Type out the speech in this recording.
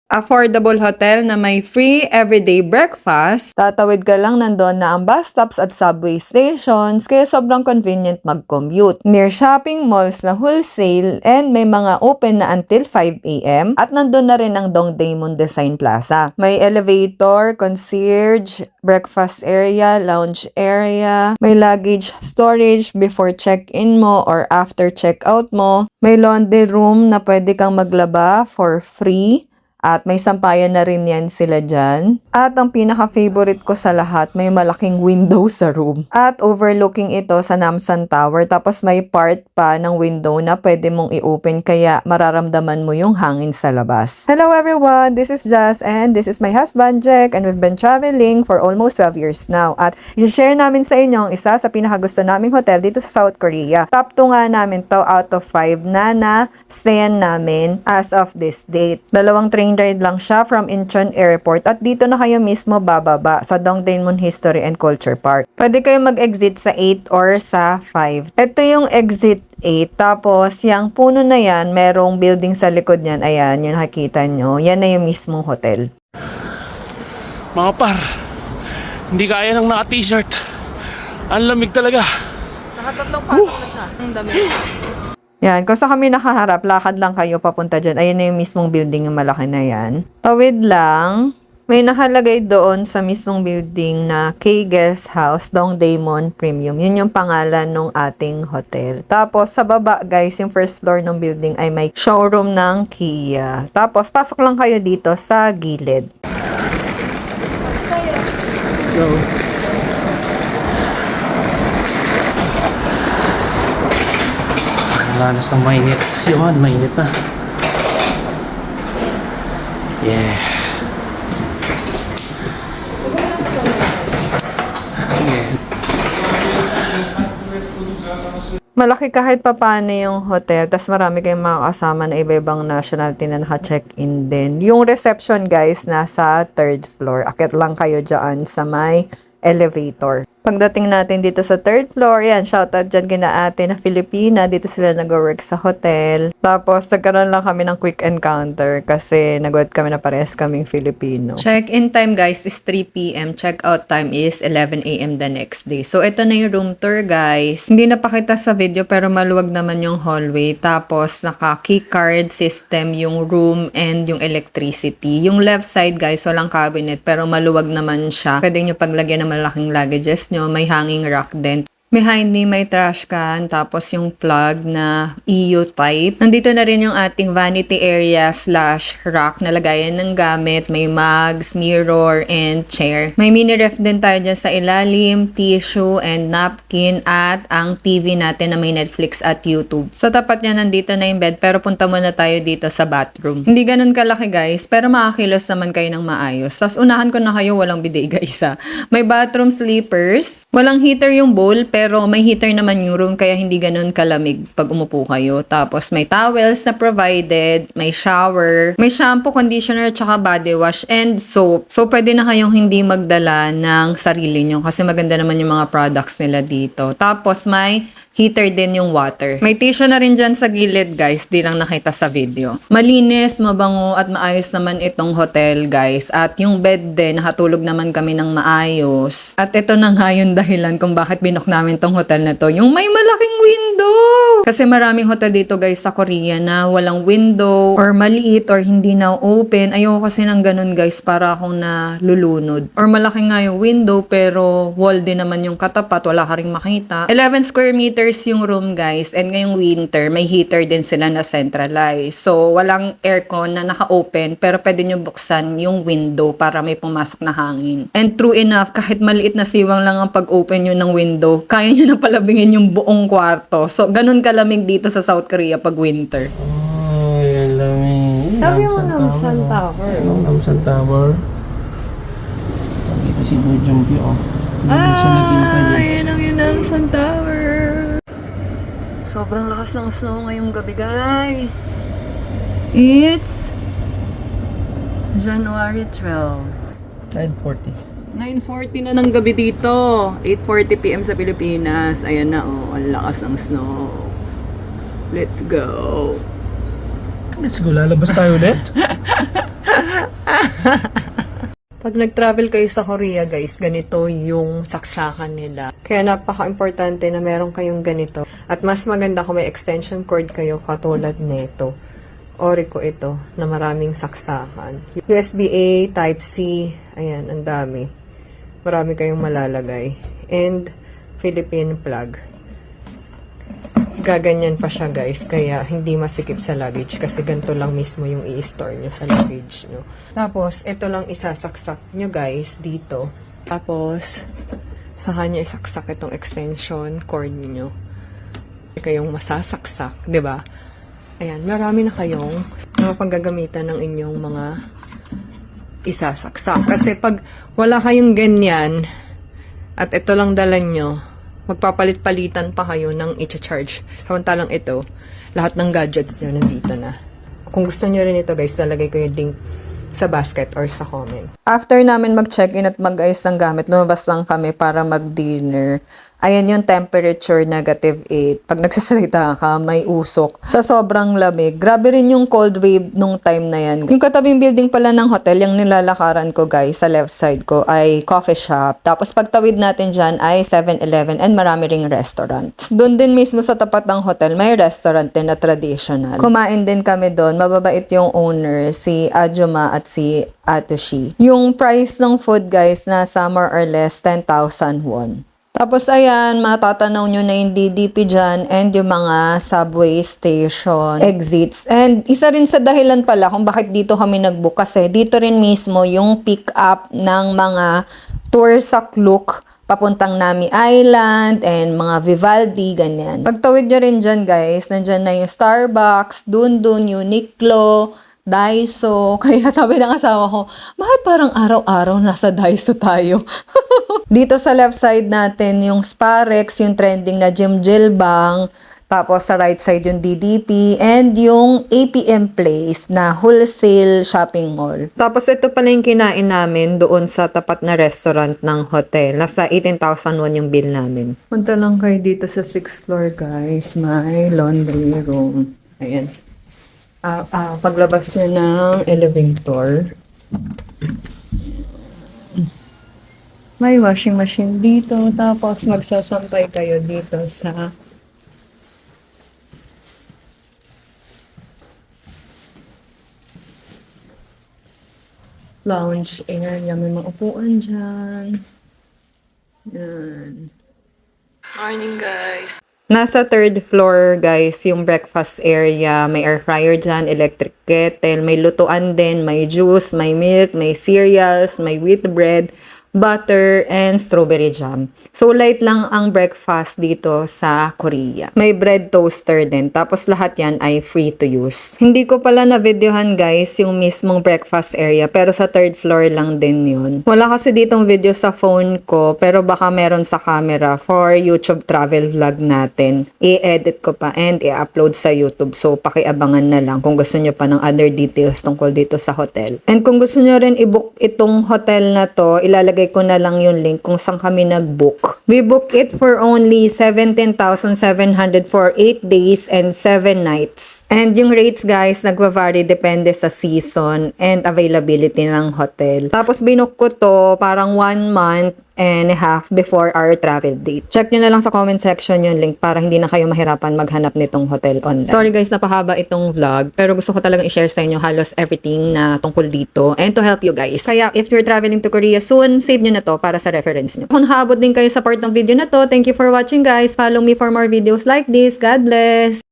Affordable hotel na may free everyday breakfast. Tatawid ka lang nandun na ang bus stops at subway stations kaya sobrang convenient mag-commute. Near shopping malls na wholesale and may mga open na until 5 a.m. At nandun na rin ang Dongdaemun Design Plaza. May elevator, concierge, breakfast area, lounge area, may luggage storage before check-in mo or after check-out mo. May laundry room na pwede kang maglaba for free. At may sampayan na rin yan sila dyan. At ang pinaka-favorite ko sa lahat, may malaking window sa room. At overlooking ito sa Namsan Tower. Tapos may part pa ng window na pwede mong i-open kaya mararamdaman mo yung hangin sa labas. Hello everyone! This is Jazz and this is my husband Jack and we've been traveling for almost 12 years now. At i-share namin sa inyo ang isa sa pinakagusto naming hotel dito sa South Korea. Top 2 nga namin to out of 5 na stayan namin as of this date. Dalawang train ride lang siya from Incheon Airport at dito na kayo mismo bababa sa Dongdaemun History and Culture Park. Pwede kayo mag-exit sa 8 or sa 5. Ito yung exit 8. Tapos, yung puno na yan, merong building sa likod niyan. Ayan, yung nakikita nyo. Yan na yung mismong hotel. Mga par, hindi kaya ng naka-t-shirt. Ang lamig talaga. Nakatatlong patong na siya. Ang dami. Yan, kung sa kami nakaharap, lakad lang kayo papunta dyan. Ayun na yung mismong building yung malaki na yan. Tawid lang. May nakalagay doon sa mismong building na K Guest House, Dongdaemun Premium. Yun yung pangalan ng ating hotel. Tapos sa baba guys, yung first floor ng building ay may showroom ng Kia. Tapos pasok lang kayo dito sa gilid. Let's go. Lanas ng mainit. Yun, mainit na. Yeah. Sige. Malaki kahit papano yung hotel, tas marami kayong mga kasama na iba-ibang nationality na naka-check-in din. Yung reception guys, nasa 3rd floor. Akit lang kayo dyan sa may elevator. Pagdating natin dito sa 3rd floor, yan, shoutout dyan kina ate na Filipina. Dito sila nag-work sa hotel. Tapos, nagkaroon lang kami ng quick encounter kasi nag-work kami na parehas kaming Filipino. Check-in time, guys, is 3 p.m. Check-out time is 11 a.m. the next day. So, ito na yung room tour, guys. Hindi napakita sa video pero maluwag naman yung hallway. Tapos, naka-key card system yung room and yung electricity. Yung left side, guys, walang cabinet pero maluwag naman siya. Pwede nyo paglagyan ng malaking luggages nyo, may hanging rack din. Behind me, may trash can, tapos yung plug na EU type. Nandito na rin yung ating vanity area / rack na lagayan ng gamit. May mugs, mirror, and chair. May mini ref din tayo dyan sa ilalim, tissue, and napkin, at ang TV natin na may Netflix at YouTube. Sa tapat niya, nandito na yung bed, pero punta muna tayo dito sa bathroom. Hindi ganun kalaki guys, pero makakilos naman kayo ng maayos. Tapos unahan ko na kayo, walang bidet guys ha. May bathroom sleepers. Walang heater yung bowl, pero may heater naman yung room kaya hindi ganun kalamig pag umupo kayo. Tapos may towels na provided, may shower, may shampoo, conditioner, tsaka body wash and soap. So pwede na kayong hindi magdala ng sarili nyo kasi maganda naman yung mga products nila dito. Tapos may heater din yung water. May tissue na rin dyan sa gilid guys, di lang nakita sa video. Malinis, mabango at maayos naman itong hotel guys. At yung bed din, nakatulog naman kami ng maayos. At ito na nga yung dahilan kung bakit binook namin tong hotel na to. Yung may malaking window! Kasi maraming hotel dito guys sa Korea na walang window or maliit or hindi na open. Ayoko kasi ng ganun guys para akong nalulunod. Or malaki nga yung window pero wall din naman yung katapat, wala ka ring makita. 11 square meters yung room guys and ngayong winter may heater din sila na centralized. So walang aircon na naka-open pero pwede nyo buksan yung window para may pumasok na hangin. And true enough, kahit maliit na siwang lang ang pag-open nyo ng window, kaya nyo na palabingin yung buong kwarto. So ganun kalamig dito sa South Korea pag winter. Ay, lamig. Sabi mo Namsan Tower. Namsan Tower. Dito si Bujumpi oh. Ayan ang yung Namsan Tower. Sobrang lakas ng snow ngayong gabi, guys. It's January 12. 9:40. 9:40 na ng gabi dito. 8:40 p.m. sa Pilipinas. Ayan na, oh. Ang lakas ng snow. Let's go. Let's go. Lalabas tayo ulit. Pag nag-travel kayo sa Korea, guys, ganito yung saksakan nila. Kaya napaka-importante na meron kayong ganito. At mas maganda kung may extension cord kayo katulad nito. Orico ito, na maraming saksakan. USB-A, Type-C, ayan, ang dami. Marami kayong malalagay. And Philippine plug. Gaganyan pa siya, guys, kaya hindi masikip sa luggage kasi ganito lang mismo yung i-store nyo sa luggage nyo. Tapos, ito lang isasaksak nyo, guys, dito. Tapos, saka nyo isaksak itong extension cord nyo. Kayong masasaksak, 'di ba? Ayan, marami na kayong paggagamitan ng inyong mga isasaksak. Kasi pag wala kayong ganyan at ito lang dala nyo, magpapalit-palitan pa kayo ng i-charge. Samantalang ito, lahat ng gadgets nyo nandito na. Kung gusto nyo rin ito, guys, lalagay ko yung link sa basket or sa comment. After namin mag-check-in at mag-ayos ng gamit, lumabas lang kami para mag-dinner. Ayan yung temperature, -8. Pag nagsasalita ka, may usok. Sa sobrang lamig, grabe rin yung cold wave nung time na yan. Yung katabing building pala ng hotel, yung nilalakaran ko, guys, sa left side ko, ay coffee shop. Tapos pagtawid natin dyan ay 7-Eleven and marami ring restaurants. Doon din mismo sa tapat ng hotel, may restaurant din na traditional. Kumain din kami doon. Mababait yung owner, si Ajuma at si Atoshi. Yung price ng food, guys, nasa more or less 10,000 won. Tapos ayan, matatanaw nyo na yung DDP dyan and yung mga subway station exits. And isa rin sa dahilan pala kung bakit dito kami nag-book kasi dito rin mismo yung pick up ng mga tour sa Klook papuntang Nami Island and mga Vivaldi, ganyan. Pagtawid nyo rin dyan, guys, nandyan na yung Starbucks, Dundun, Uniqlo, Daiso. Kaya sabi ng asawa ko, bakit parang araw-araw nasa Daiso tayo? Dito sa left side natin, yung Sparex, yung trending na Jim Jilbang. Tapos sa right side yung DDP and yung APM Place na wholesale shopping mall. Tapos ito pala yung kinain namin doon sa tapat na restaurant ng hotel. Nasa 18,000 won yung bill namin. Punta lang kayo dito sa 6th floor, guys. May laundry room. Ayan. Paglabas niya ng elevator, may washing machine dito, tapos magsasampay kayo dito sa lounge area. May mga upuan dyan. Yan. Morning, guys. Nasa 3rd floor, guys, yung breakfast area. May air fryer dyan, electric kettle, may lutuan din, may juice, may milk, may cereals, may wheat bread, butter, and strawberry jam. So, light lang ang breakfast dito sa Korea. May bread toaster din. Tapos, lahat yan ay free to use. Hindi ko pala na-videohan, guys, yung mismong breakfast area. Pero sa 3rd floor lang din yun. Wala kasi ditong video sa phone ko. Pero baka meron sa camera for YouTube travel vlog natin. I-edit ko pa and i-upload sa YouTube. So, pakiabangan na lang kung gusto nyo pa ng other details tungkol dito sa hotel. And kung gusto nyo rin i-book itong hotel na to, ilalagay ko na lang yung link kung saan kami nag-book. We booked it for only 17,700 for 8 days and 7 nights. And yung rates, guys, nagva-vary depende sa season and availability ng hotel. Tapos binook ko to parang 1 month and a half before our travel date. Check nyo na lang sa comment section yung link para hindi na kayo mahirapan maghanap nitong hotel online. Sorry, guys, napahaba itong vlog, pero gusto ko talagang i-share sa inyo halos everything na tungkol dito and to help you guys. Kaya if you're traveling to Korea soon, save nyo na to para sa reference nyo. Kung haabot din kayo sa part ng video na to, thank you for watching, guys. Follow me for more videos like this. God bless!